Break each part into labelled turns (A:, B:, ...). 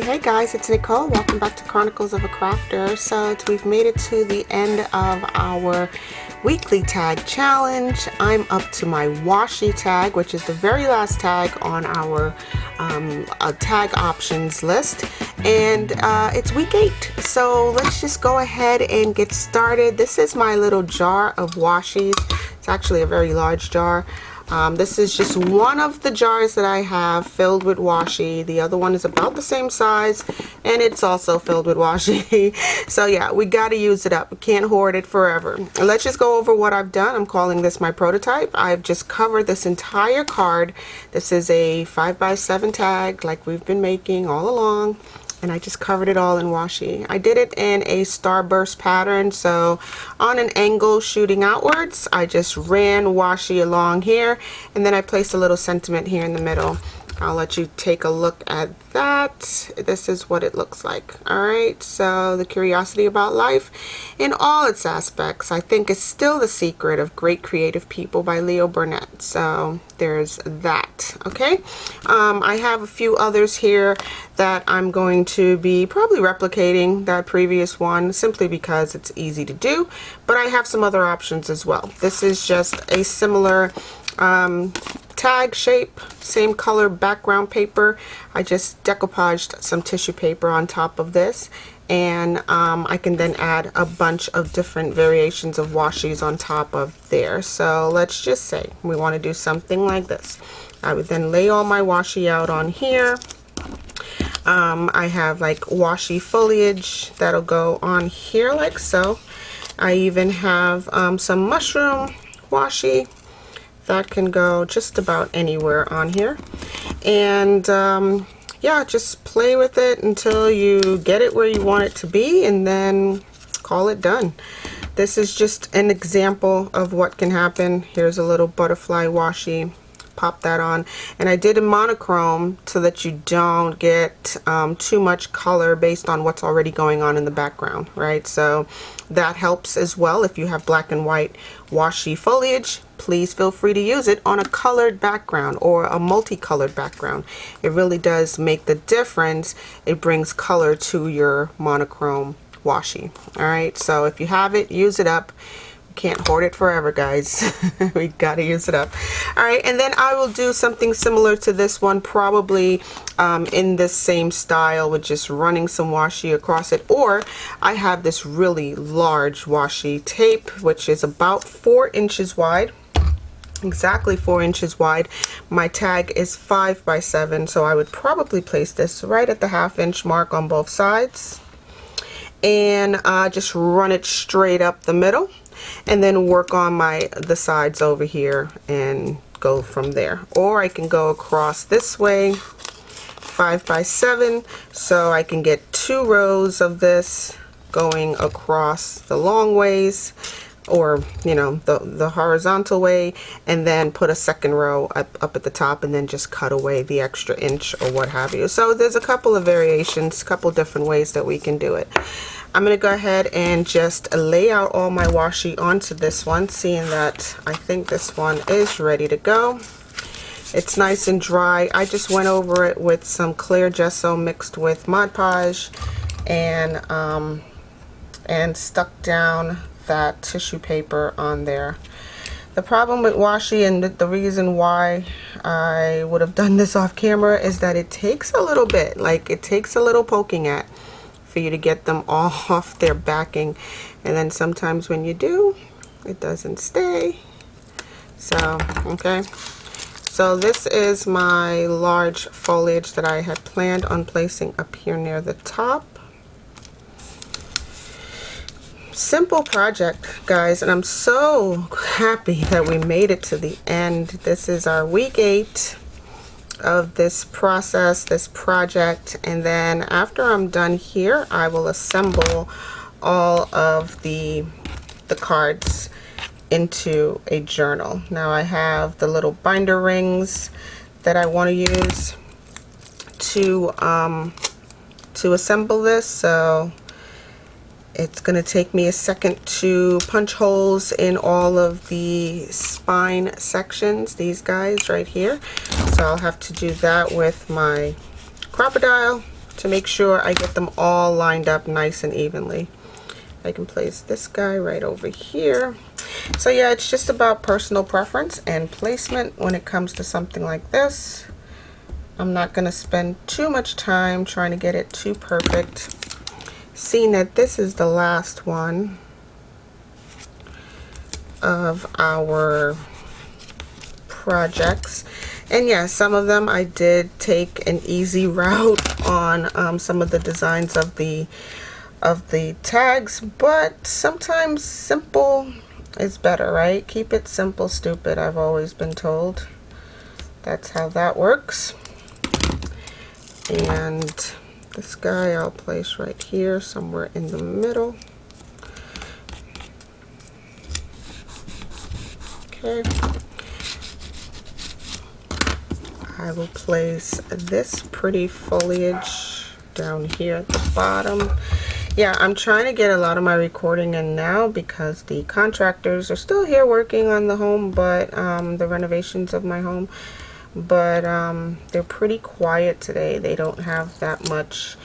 A: Hey guys, it's Nicole. Welcome back to Chronicles of a Crafter. So we've made it to the end of our weekly tag challenge. I'm up to my washi tag, which is the very last tag on our tag options list, and it's week 8. So let's just go ahead and get started. This is my little jar of washies. It's actually a very large jar. This is just one of the jars that I have filled with washi. The other one is about the same size and it's also filled with washi. So yeah, we got to use it up. We can't hoard it forever. Let's just go over what I've done. I'm calling this my prototype. I've just covered this entire card. This is a 5x7 tag like we've been making all along. And I just covered it all in washi. I did it in a starburst pattern, so on an angle shooting outwards, I just ran washi along here, and then I placed a little sentiment here in the middle. I'll let you take a look at that. This is what it looks like. Alright, so the curiosity about life in all its aspects, I think, is still the secret of great creative people by Leo Burnett. So there's that. Okay, I have a few others here that I'm going to be probably replicating that previous one simply because it's easy to do, but I have some other options as well. This is just a similar tag shape, same color background paper. I just decoupaged some tissue paper on top of this, and I can then add a bunch of different variations of washis on top of there. So let's just say we want to do something like this. I would then lay all my washi out on here. I have like washi foliage that'll go on here like so. I even have some mushroom washi that can go just about anywhere on here, and yeah, just play with it until you get it where you want it to be, and then call it done. This is just an example of what can happen. Here's a little butterfly washi. Pop that on, and I did a monochrome so that you don't get too much color based on what's already going on in the background, right? So that helps as well. If you have black and white washi foliage, please feel free to use it on a colored background or a multicolored background. It really does make the difference. It brings color to your monochrome washi. All right, so if you have it, use it up. Can't hoard it forever, guys. We gotta use it up. All right, and then I will do something similar to this one, probably in this same style, with just running some washi across it. Or I have this really large washi tape, which is about 4 inches wide, exactly 4 inches wide. My tag is 5x7, so I would probably place this right at the 1/2 inch mark on both sides, and just run it straight up the middle, and then work on the sides over here and go from there. Or I can go across this way, 5x7, so I can get 2 rows of this going across the long ways, or you know, the horizontal way, and then put a second row up at the top, and then just cut away the extra inch or what have you. So there's a couple of variations, a couple different ways that we can do it. I'm going to go ahead and just lay out all my washi onto this one, seeing that I think this one is ready to go. It's nice and dry. I just went over it with some clear gesso mixed with Mod Podge, and stuck down that tissue paper on there. The problem with washi, and the reason why I would have done this off camera, is that it takes a little bit, like it takes a little poking at for you to get them all off their backing, and then sometimes when you do, it doesn't stay. So okay, so this is my large foliage that I had planned on placing up here near the top. Simple project, guys, and I'm so happy that we made it to the end. This is our week 8 of this process, this project, and then after I'm done here, I will assemble all of the cards into a journal. Now I have the little binder rings that I want to use to assemble this, so it's going to take me a second to punch holes in all of the spine sections, these guys right here. So I'll have to do that with my crocodile to make sure I get them all lined up nice and evenly. I can place this guy right over here. So yeah, it's just about personal preference and placement when it comes to something like this. I'm not going to spend too much time trying to get it too perfect, seeing that this is the last one of our projects. And yeah, some of them I did take an easy route on some of the designs of the tags, but sometimes simple is better, right? Keep it simple, stupid, I've always been told. That's how that works. And this guy I'll place right here, somewhere in the middle. Okay. I will place this pretty foliage down here at the bottom. Yeah, I'm trying to get a lot of my recording in now because the contractors are still here working on the home, but the renovations of my home. But they're pretty quiet today. They don't have that much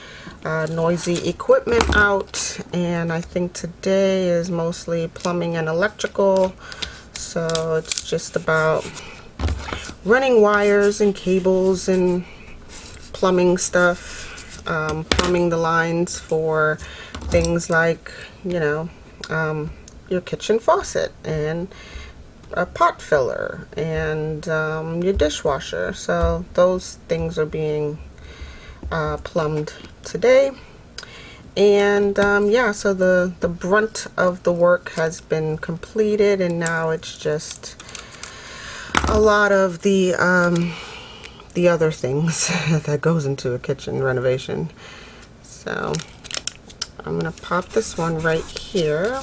A: noisy equipment out, and I think today is mostly plumbing and electrical. So it's just about running wires and cables and plumbing stuff, plumbing the lines for things like, you know, your kitchen faucet and a pot filler and your dishwasher. So those things are being plumbed today. And yeah, so the brunt of the work has been completed, and now it's just a lot of the other things that goes into a kitchen renovation. So I'm gonna pop this one right here,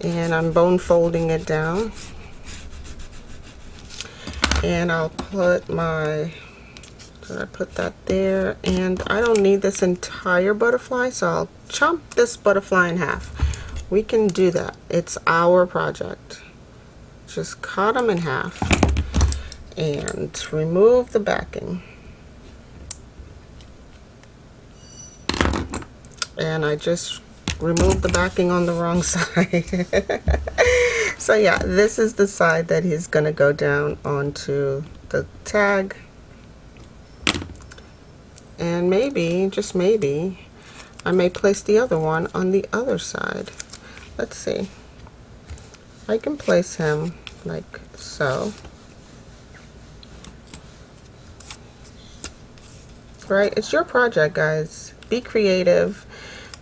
A: and I'm bone folding it down, and I'll put my, did I put that there? And I don't need this entire butterfly, so I'll chop this butterfly in half. We can do that. It's our project. Just cut them in half and remove the backing. And I just removed the backing on the wrong side. So yeah, this is the side that he's gonna go down onto the tag. And maybe, just maybe, I may place the other one on the other side. Let's see. I can place him like so. Right? It's your project, guys. Be creative.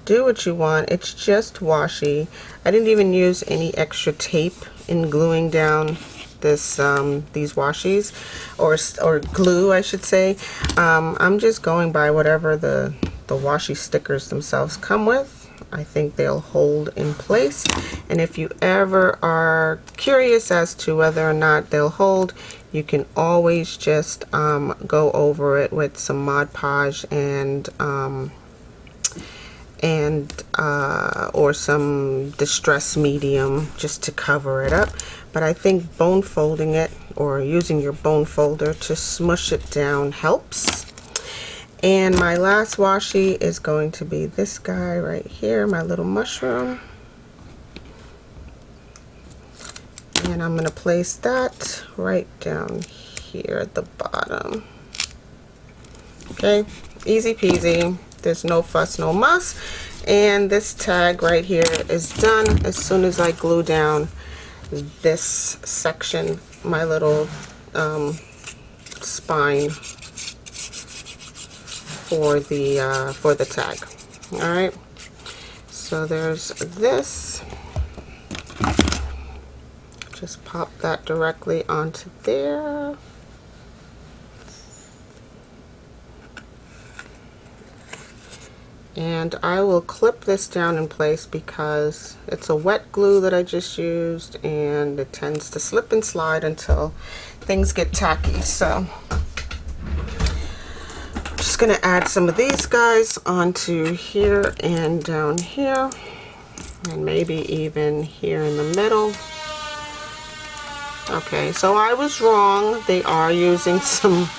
A: Do what you want. It's just washi. I didn't even use any extra tape in gluing down this these washis, or glue, I should say. I'm just going by whatever the washi stickers themselves come with. I think they'll hold in place, and if you ever are curious as to whether or not they'll hold, you can always just go over it with some Mod Podge or some distress medium just to cover it up. But I think bone folding it, or using your bone folder to smush it down, helps. And my last washi is going to be this guy right here, my little mushroom. And I'm going to place that right down here at the bottom. Okay, easy peasy. There's no fuss, no muss. And this tag right here is done as soon as I glue down this section, my little spine for the tag. All right, so there's this. Just pop that directly onto there. And I will clip this down in place because it's a wet glue that I just used, and it tends to slip and slide until things get tacky. So I'm just gonna add some of these guys onto here and down here, and maybe even here in the middle. Okay, so I was wrong. They are using some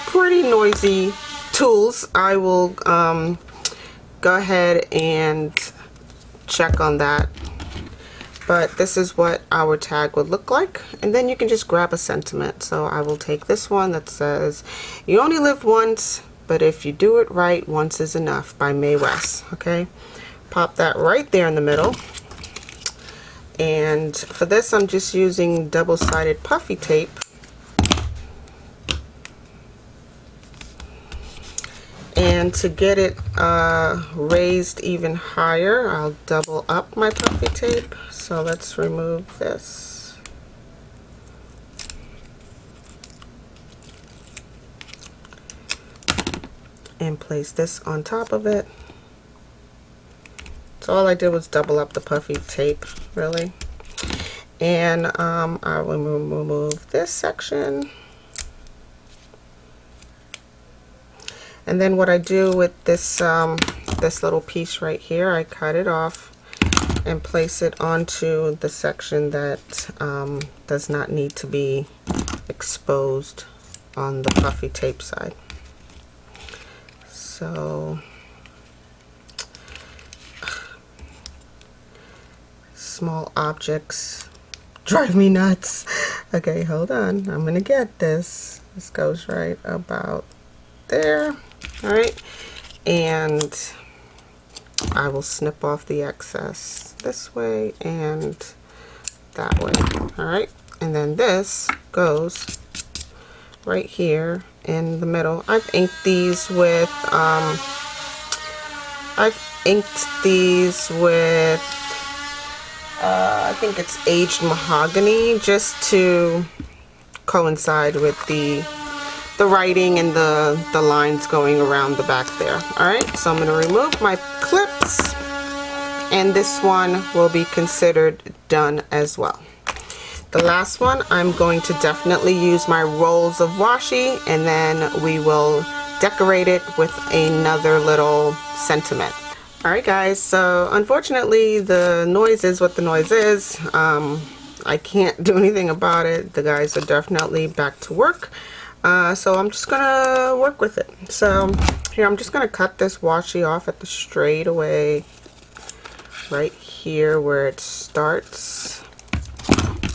A: pretty noisy tools, I will go ahead and check on that. But this is what our tag would look like, and then you can just grab a sentiment. So I will take this one that says, "You only live once, but if you do it right, once is enough," by Mae West. Okay, pop that right there in the middle. And for this, I'm just using double-sided puffy tape. And to get it raised even higher, I'll double up my puffy tape. So let's remove this. And place this on top of it. So all I did was double up the puffy tape, really. And I will remove this section. And then what I do with this this little piece right here, I cut it off and place it onto the section that does not need to be exposed on the puffy tape side. So small objects drive me nuts. Okay, hold on. I'm gonna get this. This goes right about there. All right, and I will snip off the excess this way and that way. All right, and then this goes right here in the middle. I've inked these with I think it's aged mahogany, just to coincide with the writing and the lines going around the back there. All right, so I'm going to remove my clips, and this one will be considered done as well. The last one, I'm going to definitely use my rolls of washi, and then we will decorate it with another little sentiment. All right, guys, so unfortunately the noise is what the noise is. I can't do anything about it. The guys are definitely back to work. So I'm just gonna work with it. So here, I'm just gonna cut this washi off at the straightaway right here where it starts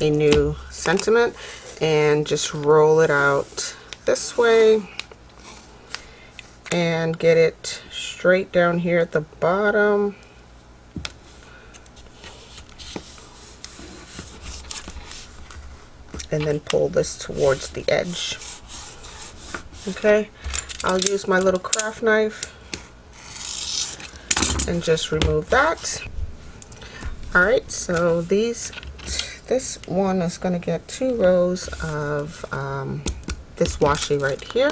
A: a new sentiment, and just roll it out this way and get it straight down here at the bottom. And then pull this towards the edge. Okay, I'll use my little craft knife and just remove that. All right, so this one is going to get 2 rows of this washi right here,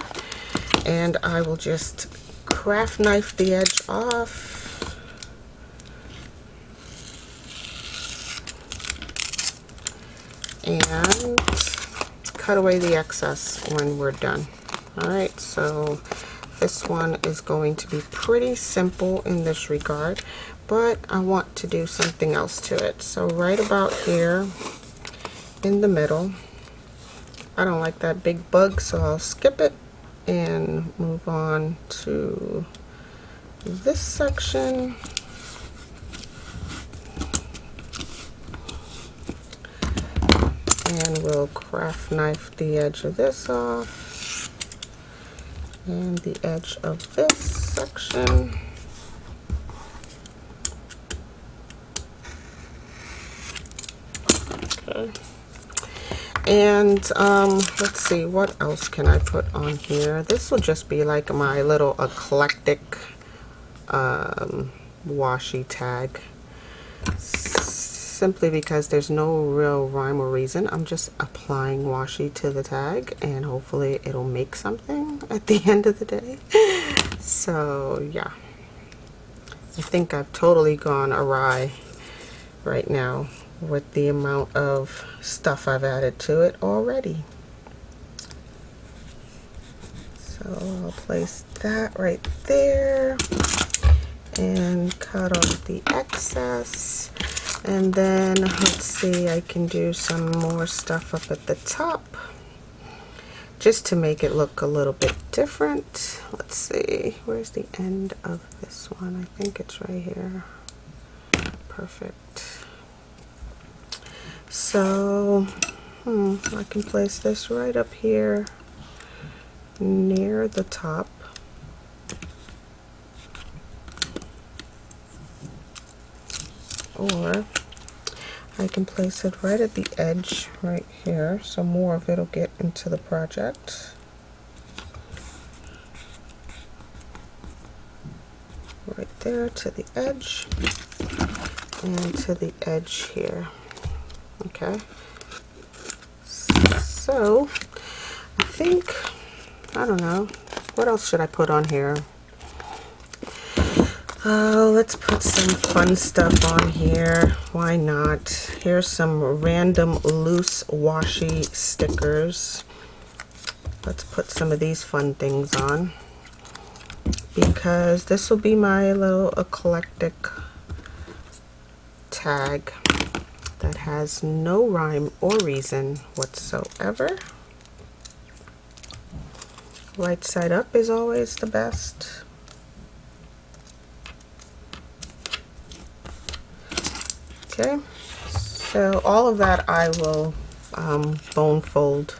A: and I will just craft knife the edge off. And cut away the excess when we're done. All right, so this one is going to be pretty simple in this regard, but I want to do something else to it. So right about here in the middle, I don't like that big bug, so I'll skip it and move on to this section. And we'll craft knife the edge of this off and the edge of this section. Okay. And let's see, what else can I put on here? This will just be like my little eclectic washi tag. Simply because there's no real rhyme or reason. I'm just applying washi to the tag, and hopefully it'll make something at the end of the day. So yeah, I think I've totally gone awry right now with the amount of stuff I've added to it already. So I'll place that right there and cut off the excess. And then let's see, I can do some more stuff up at the top. just to make it look a little bit different. Let's see, where's the end of this one? I think it's right here. Perfect. So I can place this right up here near the top. Or I can place it right at the edge right here, so more of it will get into the project. Right there to the edge and to the edge here. Okay, so I think, I don't know, what else should I put on here? Let's put some fun stuff on here. Why not? Here's some random loose washi stickers. Let's put some of these fun things on, because this will be my little eclectic tag that has no rhyme or reason whatsoever. Right side up is always the best. Okay, so all of that I will bone fold,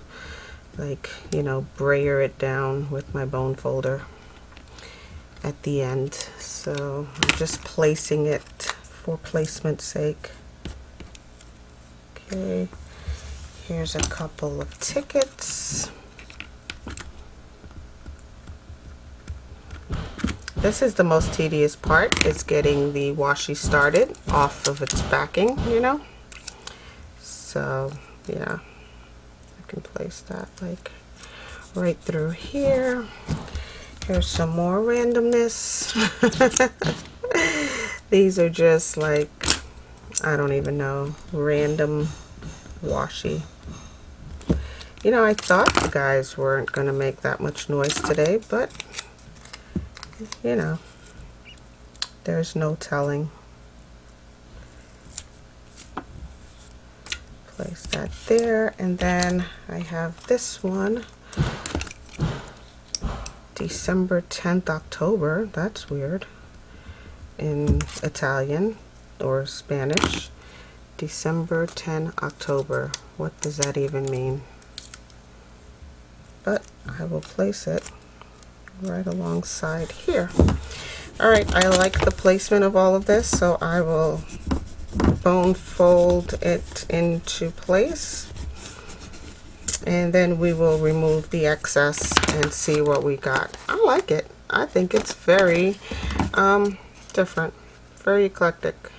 A: like, you know, brayer it down with my bone folder at the end. So I'm just placing it for placement's sake. Okay, here's a couple of tickets. This is the most tedious part, is getting the washi started off of its backing, you know. So yeah, I can place that like right through here. Here's some more randomness. These are just like, I don't even know, random washi. You know, I thought the guys weren't gonna make that much noise today, but you know, there's no telling. Place that there, and then I have this one, December 10th, October. That's weird in Italian or Spanish. December 10, October. What does that even mean? But I will place it right alongside here. All right, I like the placement of all of this, so I will bone fold it into place, and then we will remove the excess and see what we got. I like it. I think it's very different, very eclectic.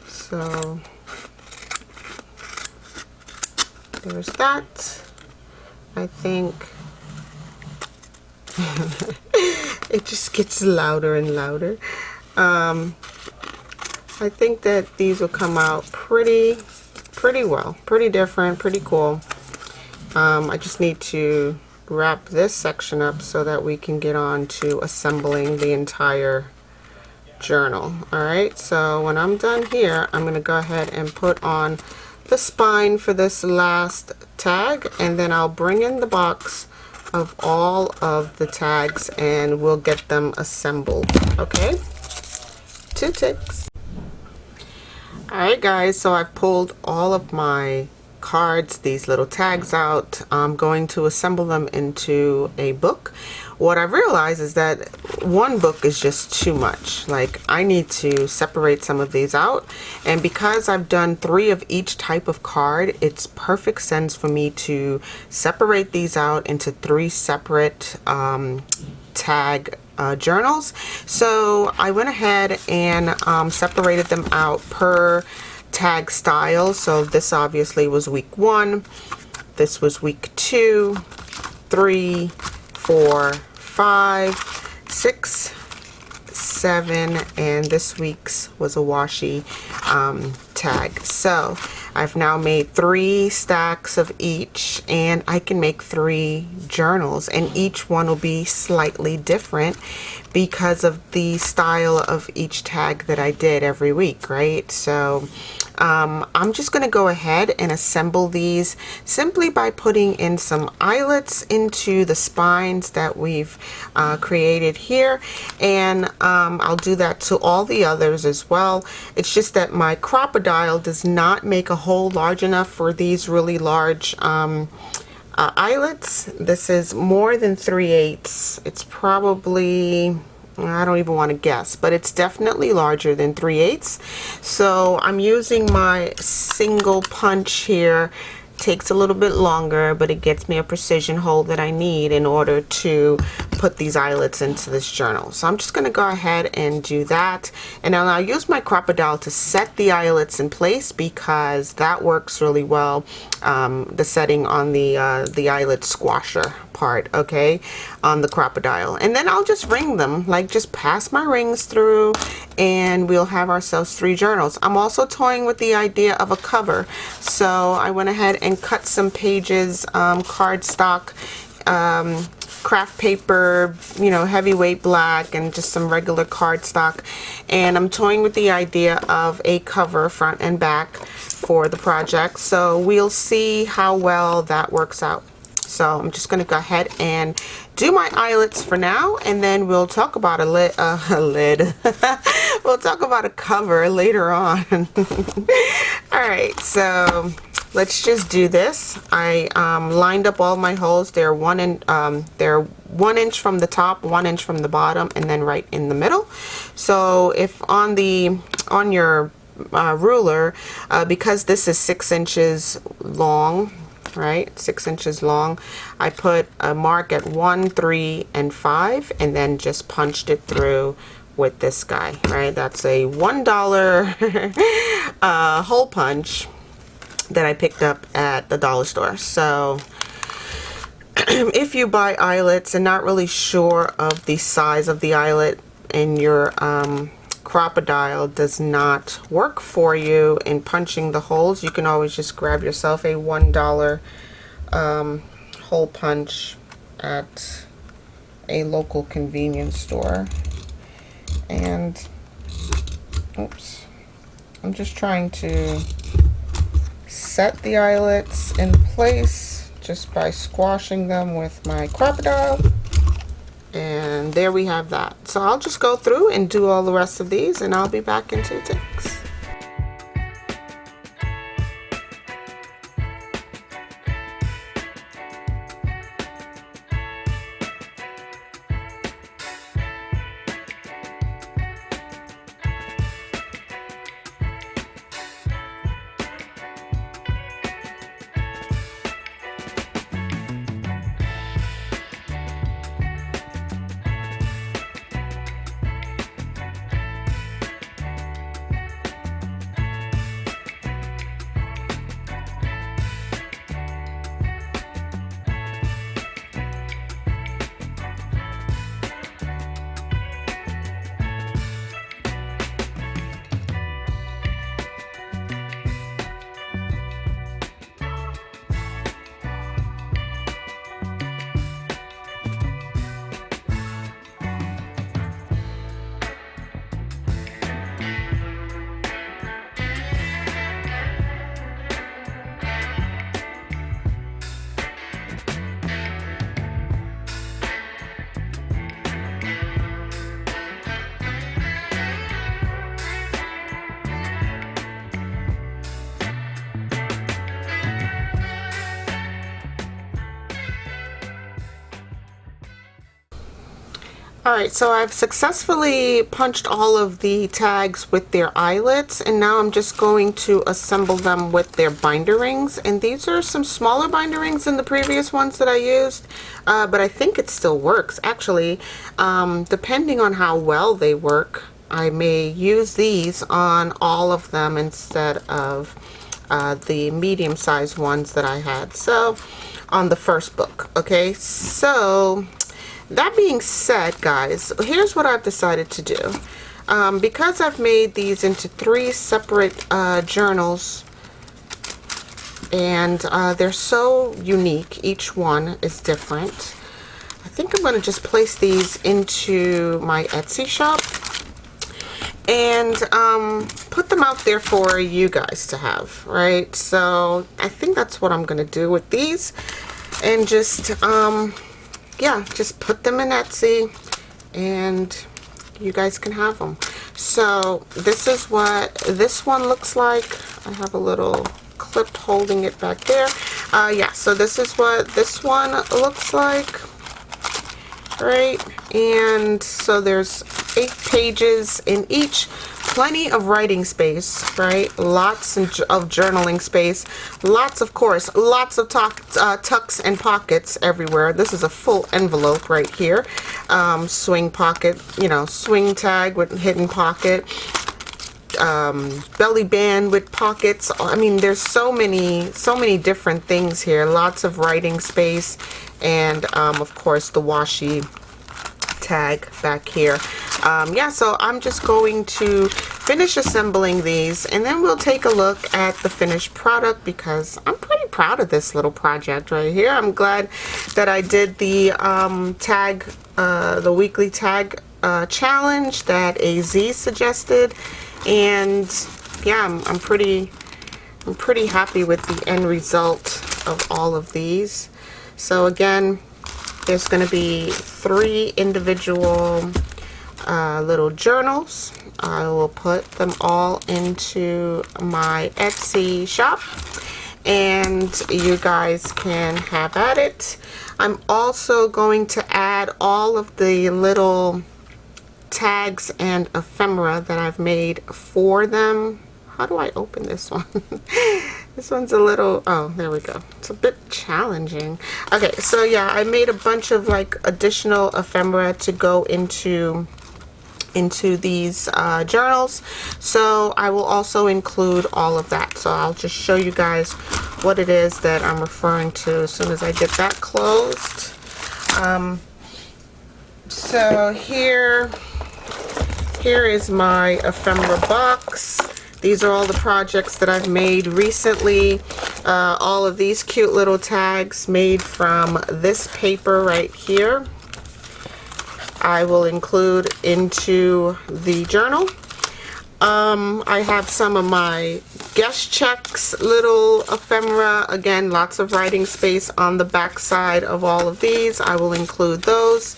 A: So there's that. I think it just gets louder and louder. I think that these will come out pretty well, pretty different, pretty cool. I just need to wrap this section up so that we can get on to assembling the entire journal. Alright, so when I'm done here, I'm going to go ahead and put on the spine for this last tag, and then I'll bring in the box of all of the tags and we'll get them assembled. Okay, 2 ticks. Alright guys, so I've pulled all of my cards, these little tags out. I'm going to assemble them into a book. What I've realized is that one book is just too much. Like, I need to separate some of these out, and because I've done 3 of each type of card, it's perfect sense for me to separate these out into 3 separate tag journals. So I went ahead and separated them out per tag style. So this obviously was week 1, this was week 2, 3, 4, 5, 6, 7, and this week's was a washi tag. So I've now made 3 stacks of each, and I can make 3 journals, and each one will be slightly different because of the style of each tag that I did every week, right? So I'm just going to go ahead and assemble these simply by putting in some eyelets into the spines that we've created here, and I'll do that to all the others as well. It's just that my crocodile does not make a hole large enough for these really large eyelets. This is more than 3/8. It's probably, I don't even want to guess, but it's definitely larger than 3/8. So I'm using my single punch here. Takes a little bit longer, but it gets me a precision hole that I need in order to put these eyelets into this journal. So I'm just going to go ahead and do that, and then I'll use my crocodile to set the eyelets in place because that works really well. The setting on the eyelet squasher part, okay, on the crocodile, and then I'll just ring them, like just pass my rings through, and we'll have ourselves 3 journals. I'm also toying with the idea of a cover, so I went ahead and cut some pages, cardstock, craft paper, you know, heavyweight black, and just some regular cardstock, and I'm toying with the idea of a cover front and back for the project, so we'll see how well that works out. So I'm just going to go ahead and do my eyelets for now, and then we'll talk about a lid. We'll talk about a cover later on. All right, so let's just do this. I lined up all my holes. They're 1 inch from the top, 1 inch from the bottom, and then right in the middle. So if on your ruler, because this is 6 inches long, right, 6 inches long, I put a mark at 1, 3, and 5, and then just punched it through with this guy, right? That's a $1 hole punch that I picked up at the dollar store. So if you buy eyelets and not really sure of the size of the eyelet, and your crocodile does not work for you in punching the holes, you can always just grab yourself a $1 hole punch at a local convenience store. And oops, I'm just trying to set the eyelets in place just by squashing them with my crocodile. And there we have that. So I'll just go through and do all the rest of these, and I'll be back in 2 ticks. Alright, so I've successfully punched all of the tags with their eyelets, and now I'm just going to assemble them with their binder rings. And these are some smaller binder rings than the previous ones that I used, but I think it still works. Actually, depending on how well they work, I may use these on all of them instead of the medium-sized ones that I had, so on the first book. Okay, so that being said, guys, here's what I've decided to do. Because I've made these into 3 separate journals, and they're so unique, each one is different, I think I'm going to just place these into my Etsy shop. and put them out there for you guys to have, right? So I think that's what I'm gonna do with these, and just yeah, just put them in Etsy and you guys can have them. So this is what this one looks like. I have a little clip holding it back there. Yeah, so this is what this one looks like, right? And so there's 8 pages in each, plenty of writing space, right? Lots of journaling space, lots, of course, lots of tucks and pockets everywhere. This is a full envelope right here. Swing pocket, you know, swing tag with hidden pocket, belly band with pockets. I mean, there's so many different things here. Lots of writing space, and of course the washi tag back here. Yeah, so I'm just going to finish assembling these, and then we'll take a look at the finished product, because I'm pretty proud of this little project right here. I'm glad that I did the tag, the weekly tag challenge that AZ suggested, and yeah, I'm pretty happy with the end result of all of these. So again, there's going to be 3 individual little journals. I will put them all into my Etsy shop, and you guys can have at it. I'm also going to add all of the little tags and ephemera that I've made for them. How do I open this one? This one's a little, oh, there we go. It's a bit challenging. Okay, so yeah, I made a bunch of like additional ephemera to go into these journals. So I will also include all of that. So I'll just show you guys what it is that I'm referring to as soon as I get that closed. So here is my ephemera box. These are all the projects that I've made recently. All of these cute little tags made from this paper right here, I will include into the journal. I have some of my guest checks, little ephemera. Again, lots of writing space on the back side of all of these. I will include those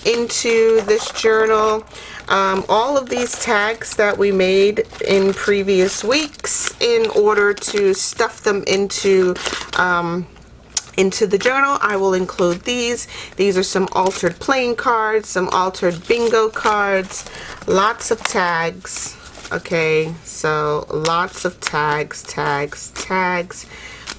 A: into this journal. All of these tags that we made in previous weeks, in order to stuff them into the journal, I will include these. These are some altered playing cards, some altered bingo cards, lots of tags. Okay, so lots of tags,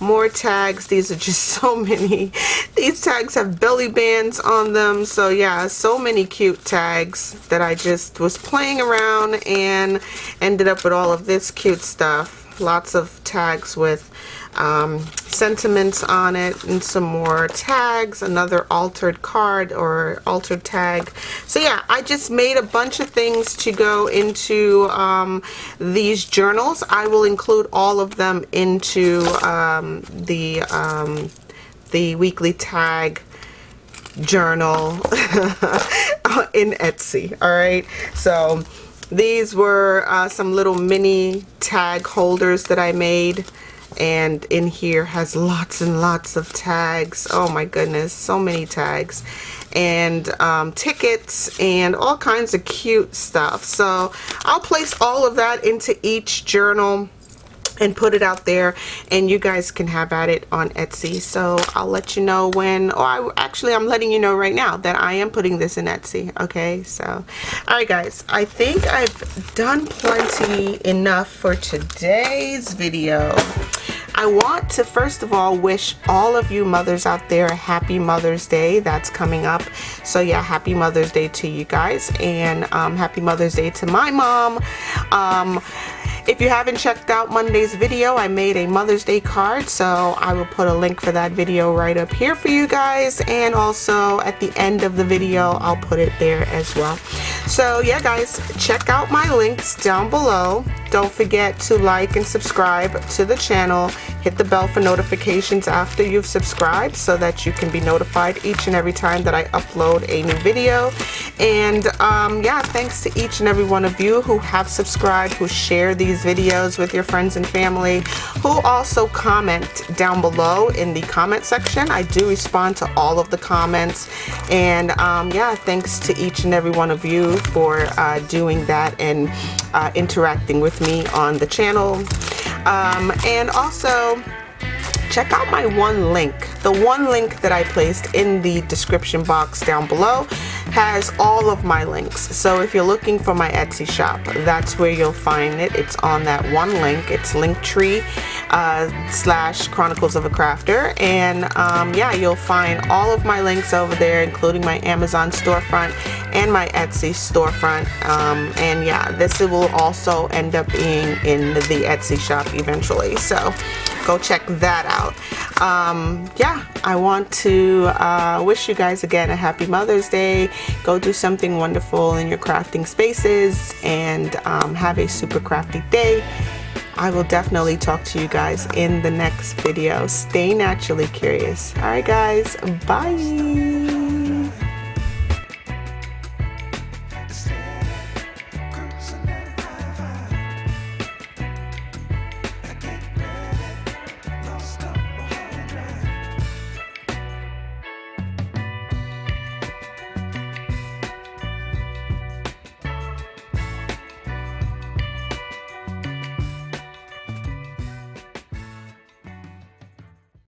A: more tags. These are just so many. These tags have belly bands on them. So yeah, so many cute tags that I just was playing around and ended up with all of this cute stuff. Lots of tags with sentiments on it, and some more tags, another altered card or altered tag. So yeah, I just made a bunch of things to go into these journals. I will include all of them into the weekly tag journal in Etsy. All right, so these were some little mini tag holders that I made, and in here has lots and lots of tags. Oh my goodness, so many tags, and tickets and all kinds of cute stuff. So I'll place all of that into each journal and put it out there, and you guys can have at it on Etsy. So I'll let you know when, or I'm letting you know right now that I am putting this in Etsy. Okay, so all right guys, I think I've done plenty enough for today's video. I want to first of all wish all of you mothers out there a happy Mother's Day. That's coming up. So yeah, happy Mother's Day to you guys, and happy Mother's Day to my mom. If you haven't checked out Monday's video, I made a Mother's Day card, so I will put a link for that video right up here for you guys, and also at the end of the video I'll put it there as well. So yeah guys, check out my links down below Don't forget to like and subscribe to the channel. Hit the bell for notifications after you've subscribed so that you can be notified each and every time that I upload a new video. And yeah, thanks to each and every one of you who have subscribed, who share these videos with your friends and family, who also comment down below in the comment section. I do respond to all of the comments. And yeah, thanks to each and every one of you for doing that and interacting with me on the channel. And also check out my one link. The one link that I placed in the description box down below has all of my links. So if you're looking for my Etsy shop, that's where you'll find it. It's on that one link. It's linktree / Chronicles of a Crafter. And yeah, you'll find all of my links over there, including my Amazon storefront and my Etsy storefront. And yeah, this will also end up being in the Etsy shop eventually. So go check that out. Yeah, I want to wish you guys again a happy Mother's Day. Go do something wonderful in your crafting spaces and have a super crafty day. I will definitely talk to you guys in the next video. Stay naturally curious. All right, guys. Bye.